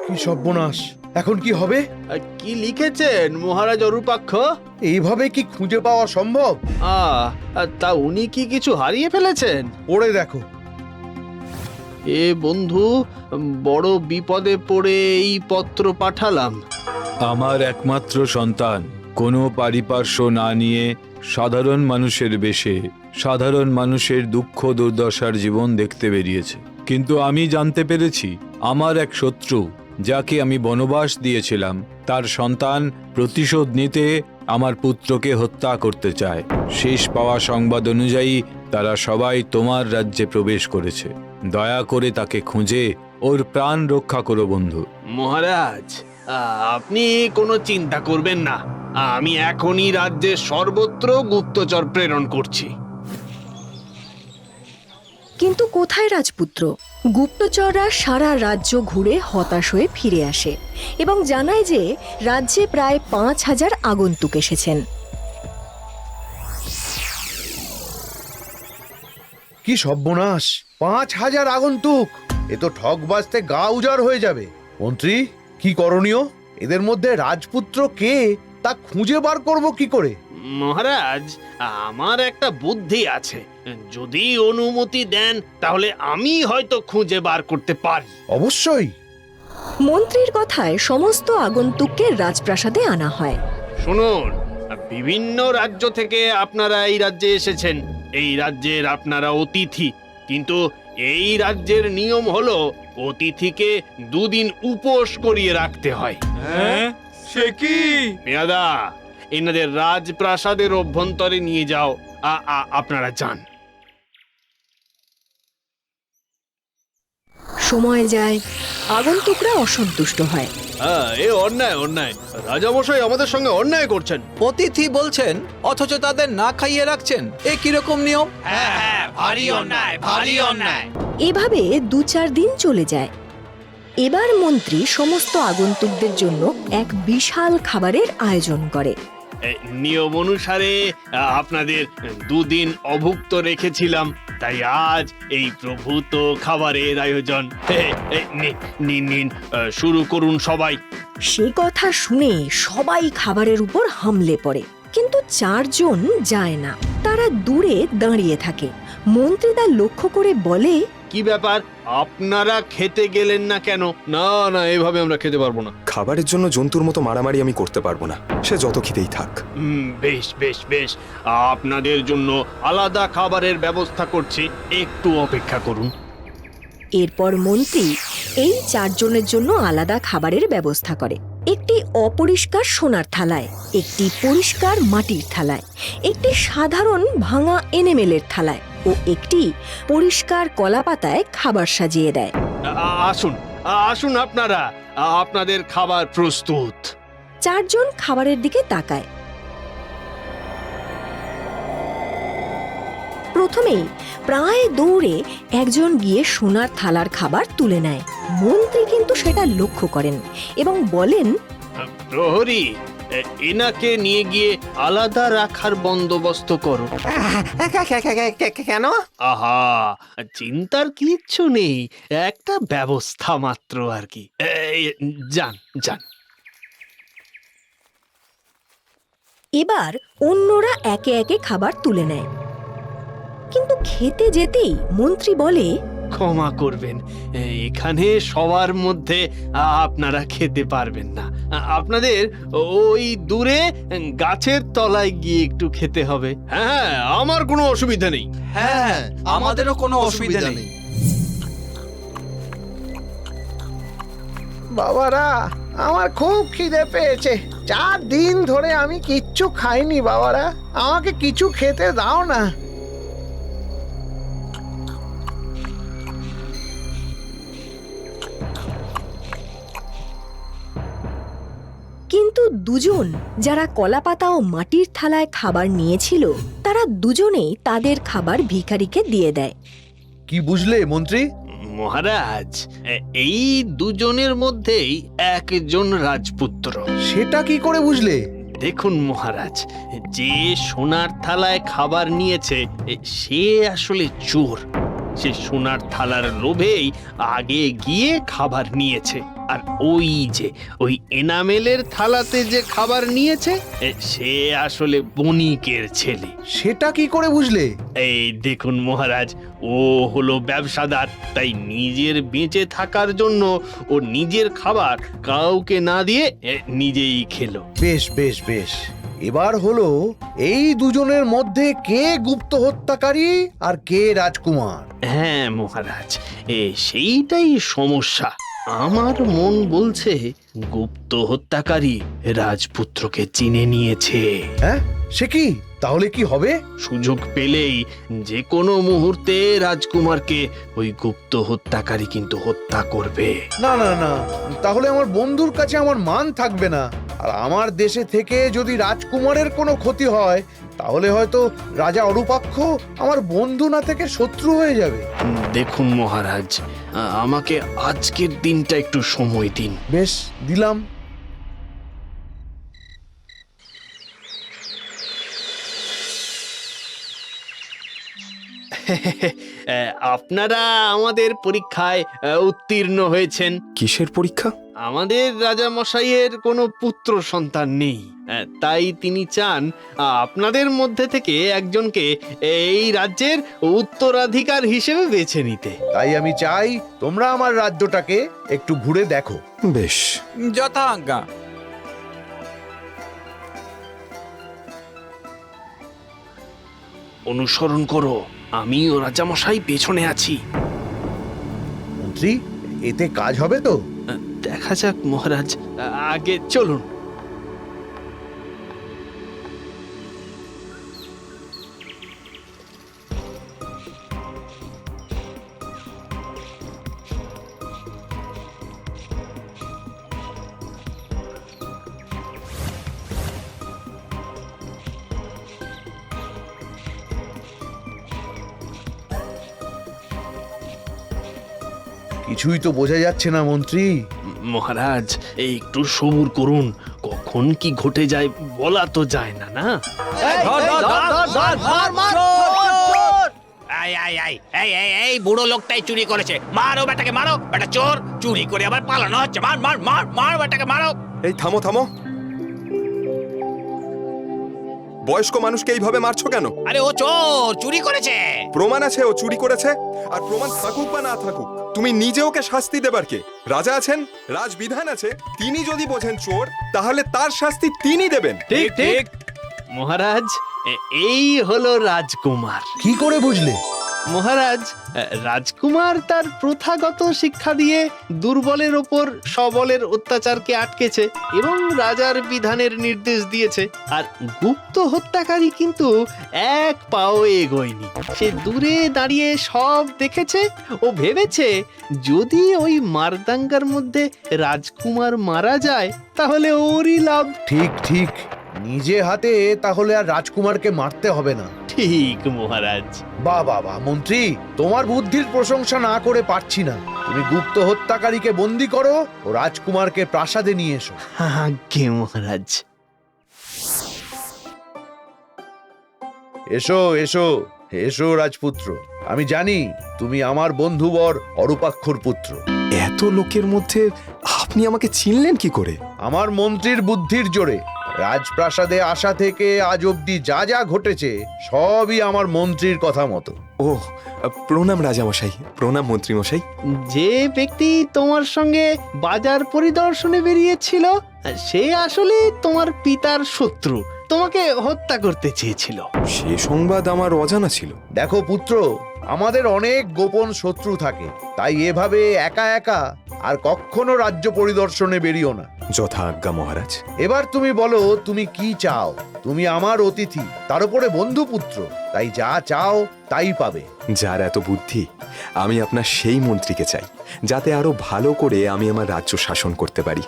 কি সর্বনাশ! এখন কি হবে? কি লিখেছেন মহারাজ অরূপাক্ষ? এইভাবে কি খুঁজে পাওয়া সম্ভব? তা উনি কি কিছু হারিয়ে ফেলেছেন? পড়ে দেখো। এ বন্ধু, বড় বিপদে পড়ে এই পত্র পাঠালাম। আমার একমাত্র সন্তান কোনো পারিপার্শ্ব না নিয়ে সাধারণ মানুষের বেশে সাধারণ মানুষের দুঃখ দুর্দশার জীবন দেখতে বেরিয়েছে। কিন্তু আমি জানতে পেরেছি আমার এক শত্রু, যাকে আমি বনবাস দিয়েছিলাম, তার সন্তান প্রতিশোধ নিতে আমার পুত্রকে হত্যা করতে চায়। শেষ পাওয়া সংবাদ অনুযায়ী তারা সবাই তোমার রাজ্যে প্রবেশ করেছে। দয়া করে তাকে খুঁজে ওর প্রাণ রক্ষা করো বন্ধু। মহারাজ, আপনি কোনো চিন্তা করবেন না। আমি এখনই রাজ্যের সর্বত্র গুপ্তচর প্রেরণ করছি। কিন্তু কোথায় রাজপুত্র? গুপ্তচররা সারা রাজ্য ঘুরে হতাশ হয়ে ফিরে আসে এবং জানায় যে রাজ্যে প্রায় ৫,০০০ আগন্তুক এসেছেন। কি সর্বনাশ! ৫,০০০ আগন্তুক! এ তো ঠক বাজতে গা উজাড় হয়ে যাবে। মন্ত্রী, কি করণীয়? এদের মধ্যে রাজপুত্র কে তা খুঁজে বার করব কি করে? মহারাজ, আমার একটা বুদ্ধি আছে। যদি অনুমতি দেন তাহলে আমি হয়তো খুঁজে বার করতে পারি। অবশ্যই। মন্ত্রীর কথায় সমস্ত আগন্তুককে রাজপ্রাসাদে আনা হয়। শুনুন, বিভিন্ন রাজ্য থেকে আপনারা এই রাজ্যে এসেছেন। এই রাজ্যের আপনারা অতিথি, কিন্তু এই রাজ্যের নিয়ম হলো অতিথিকে 2 দিন উপোস করিয়ে রাখতে হয়। সে কি? পেয়াদা, এনাদের রাজপ্রাসাদের অভ্যন্তরে নিয়ে যাও। আপনারা যান। সময় যায়, আগন্তুকরা অসন্তুষ্ট হয়। এ অন্যায়, অন্যায়। রাজামশাই আমাদের সঙ্গে অন্যায় করছেন। অতিথি বলছেন অথচ তাদের না খাইয়ে রাখছেন, এ কিরকম নিয়ম? ভারী অন্যায়, ভারী অন্যায়। এভাবে 2-4 দিন চলে যায়। এবার মন্ত্রী সমস্ত আগন্তুকদের জন্য এক বিশাল খাবারের আয়োজন করে। নিয়ম অনুসারে আপনাদের 2 দিন অভুক্ত রেখেছিলাম, তাই আজ এই প্রভূত খাবারের আয়োজন। নিন, শুরু করুন সবাই। সে কথা শুনে সবাই খাবারের উপর হামলে পড়ে, কিন্তু 4 জন যায় না। তারা দূরে দাঁড়িয়ে থাকে। মন্ত্রী তা লক্ষ্য করে বলে, কি ব্যাপার, আপনারা খেতে গেলেন না কেন? না, এভাবে আমরা খেতে পারবো না। খাবারের জন্য জন্তুর মতো মারামারি আমি করতে পারবো না, সে যত খিদেই থাক। বেশ, আপনাদের জন্য আলাদা খাবারের ব্যবস্থা করছি, একটু অপেক্ষা করুন। এরপর মন্ত্রী এই 4 জনের জন্য আলাদা খাবারের ব্যবস্থা করে। একটি অপরিষ্কার সোনার থালায়, একটি পরিষ্কার মাটির থালায়, একটি সাধারণ ভাঙা এনেমেলের থালায় ও একটি পরিষ্কার কলাপাতায় খাবার সাজিয়ে দেয়। আসুন আপনারা, আপনাদের খাবার প্রস্তুত। 4 জন খাবারের দিকে তাকায়। প্রথমেই প্রায় দৌড়ে একজন গিয়ে সোনার থালার খাবার তুলে নেয়। মন্ত্রী কিন্তু সেটা লক্ষ্য করেন এবং বলেন, প্রহরী, এনাকে নিয়ে গিয়ে আলাদা রাখার বন্দোবস্ত করো। কেন? আহা, চিন্তার কিচ্ছু নেই, একটা ব্যবস্থা মাত্র আর কি। যান। এবার অন্যরা একে একে খাবার তুলে নেয়, কিন্তু খেতে যেতেই মন্ত্রী বলে, ক্ষমা করবেন, এখানে সবার মধ্যে আপনারা খেতে পারবেন না। আপনাদের ওই দূরে গাছের তলায় গিয়ে একটু খেতে হবে। হ্যাঁ, আমার কোনো অসুবিধা নেই। হ্যাঁ, আমাদেরও কোনো অসুবিধা নেই। বাবারা, আমার খুব খিদে পেয়েছে। 4 দিন ধরে আমি কিচ্ছু খাইনি। বাবারা, আমাকে কিছু খেতে দাও না। কিন্তু 2 জন যারা কলাপাতা ও মাটির থালায় খাবার নিয়েছিল, তারা দুজনেই তাদের খাবার ভিখারিকে দিয়ে দেয়। কি বুঝলে মন্ত্রী? মহারাজ, এই 2 জনের মধ্যেই একজন রাজপুত্র। সেটা কি করে বুঝলে? দেখুন মহারাজ, যে সোনার থালায় খাবার নিয়েছে সে আসলে চোর। সে সোনার থালার লোভেই আগে গিয়ে খাবার নিয়েছে। আর ওই এনামেলের থালাতে যে খাবার নিয়েছে সে আসলে বণিকের ছেলে। সেটা কি করে বুঝলে? এই দেখুন মহারাজ, ও হলো ব্যবসাদার, তাই নিজের বেঁচে থাকার জন্য ও নিজের খাবার কাউকে না দিয়ে নিজেই খেলো। বেশ বেশ বেশ, এবার হলো এই দুজনের মধ্যে কে গুপ্ত হত্যাকারী আর কে রাজকুমার? হ্যাঁ মহারাজ, সেইটাই সমস্যা। আমার মন বলছে গুপ্ত হত্যাকারী রাজপুত্রকে চিনে নিয়েছে। হ্যাঁ, সে কি? তাহলে কি হবে? সুযোগ পেলেই যে কোনো মুহূর্তে রাজকুমারকে ওই গুপ্ত হত্যাকারী কিন্তু হত্যা করবে। না না না, তাহলে আমার বন্ধুর কাছে আমার মান থাকবে না। আর আমার দেশে থেকে যদি রাজকুমারের কোনো ক্ষতি হয়, তাহলে হয়তো রাজা অরুপাক্ষ আমার বন্ধু না থেকে শত্রু হয়ে যাবে। দেখুন মহারাজ, আমাকে আজকের দিনটা একটু সময় দিন। বেশ, দিলাম। আপনারা আমাদের পরীক্ষায় উত্তীর্ণ হয়েছেন। কিসের পরীক্ষা? আমাদের রাজা মশাইয়ের কোনো পুত্র সন্তান নেই, তাই তিনি চান আপনাদের মধ্যে থেকে একজনকে এই রাজ্যের উত্তরাধিকার হিসেবে বেছে নিতে। তাই আমি চাই তোমরা আমার রাজ্যটাকে একটু ঘুরে দেখো। বেশ, যথা আজ্ঞা। অনুসরণ করো, আমি ও রাজামশাই পেছনে আছি। মন্ত্রী, এতে কাজ হবে তো? দেখা যাক মহারাজ, আগে চলুন। কিছুই তো বোঝা যাচ্ছে না মন্ত্রী। মহারাজ, একটু সবুর করুন, কখন কি ঘটে যায় বলা তো যায় না। না এই বুড়ো লোকটাই চুরি করেছে, মারো বেটাকে, মারো বেটা চোর, চুরি করে আবার পালানো হচ্ছে, মার মার মার মার বেটাকে মারো। এই থামো থামো, বয়স্ক মানুষকে এইভাবে মারছো কেন? আরে ও চোর, চুরি করেছে। প্রমাণ আছে ও চুরি করেছে, আর প্রমাণ থাকুক বা না থাকুক, তুমি নিজে ওকে শাস্তি দেবার কে? রাজা আছেন, রাজবিধান আছে, তিনি যদি বোঝেন চোর, তাহলে তার শাস্তি তিনি দেবেন। ঠিক ঠিক মহারাজ, এই হলো রাজকুমার। কি করে বুঝলে? মহারাজ, রাজকুমার তার প্রথাগত শিক্ষা দিয়ে দুর্বলের ওপর সবলের অত্যাচারকে আটকেছে এবং রাজার বিধানের নির্দেশ দিয়েছে। আর গুপ্ত হত্যাকারী কিন্তু এক পাও এগোয়নি। সে দূরে দাঁড়িয়ে সব দেখেছে ও ভেবেছে যদি ওই মারদাঙ্গার মধ্যে রাজকুমার মারা যায় তাহলে ওরই লাভ। ঠিক ঠিক, নিজে হাতে তাহলে আর রাজকুমারকে মারতে হবে না। ঠিক মহারাজ। বাহ বাহ বাহ মন্ত্রী, তোমার বুদ্ধির প্রশংসা না করে পারছি না। তুমি গুপ্ত হত্যাকারীকে বন্দি করো ও রাজকুমারকে প্রাসাদে নিয়ে এসো। আজ্ঞে মহারাজ। এসো এসো এসো রাজপুত্র, আমি জানি তুমি আমার বন্ধুবর অরুপাক্ষর পুত্র। এত লোকের মধ্যে আপনি আমাকে চিনলেন কি করে? আমার মন্ত্রীর বুদ্ধির জোরে রাজপ্রাসাদে আসা থেকে আজ অবধি যা যা ঘটেছে সবই আমার মন্ত্রীর কথা মতো। ও, প্রণাম রাজামশাই, প্রণাম মন্ত্রীমশাই। যে ব্যক্তি তোমার সঙ্গে বাজার পরিদর্শনে বেরিয়েছিল সে আসলে তোমার পিতার শত্রু, তোমাকে হত্যা করতে চেয়েছিল। সে সংবাদ আমার অজানা ছিল। দেখো পুত্র, আমাদের অনেক গোপন শত্রু থাকে, তাই এভাবে একা একা আর কখনো রাজ্য পরিদর্শনে বেরিও না। যথা আজ্ঞা মহারাজ। এবার তুমি বলো তুমি কি চাও? তুমি আমার অতিথি, তার উপরে বন্ধুপুত্র, তাই যা চাও তাই পাবে। যার এত বুদ্ধি, আমি আপনার সেই মন্ত্রীকে চাই, যাতে আরো ভালো করে আমি আমার রাজ্য শাসন করতে পারি।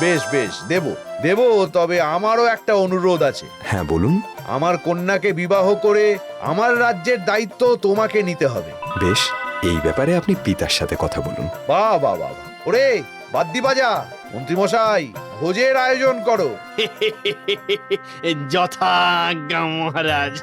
বেশ বেশ, দেব দেব, তবে আমারও একটা অনুরোধ আছে। হ্যাঁ বলুন। আমার কন্যাকে বিবাহ করে আমার রাজ্যের দায়িত্ব তোমাকে নিতে হবে। বেশ, এই ব্যাপারে আপনি পিতার সাথে কথা বলুন। বাহ বাহ বাহ, ওরে বাদ্যি বাজা, মন্ত্রীমশাই ভোজের আয়োজন করো। যথাজ্ঞা মহারাজ।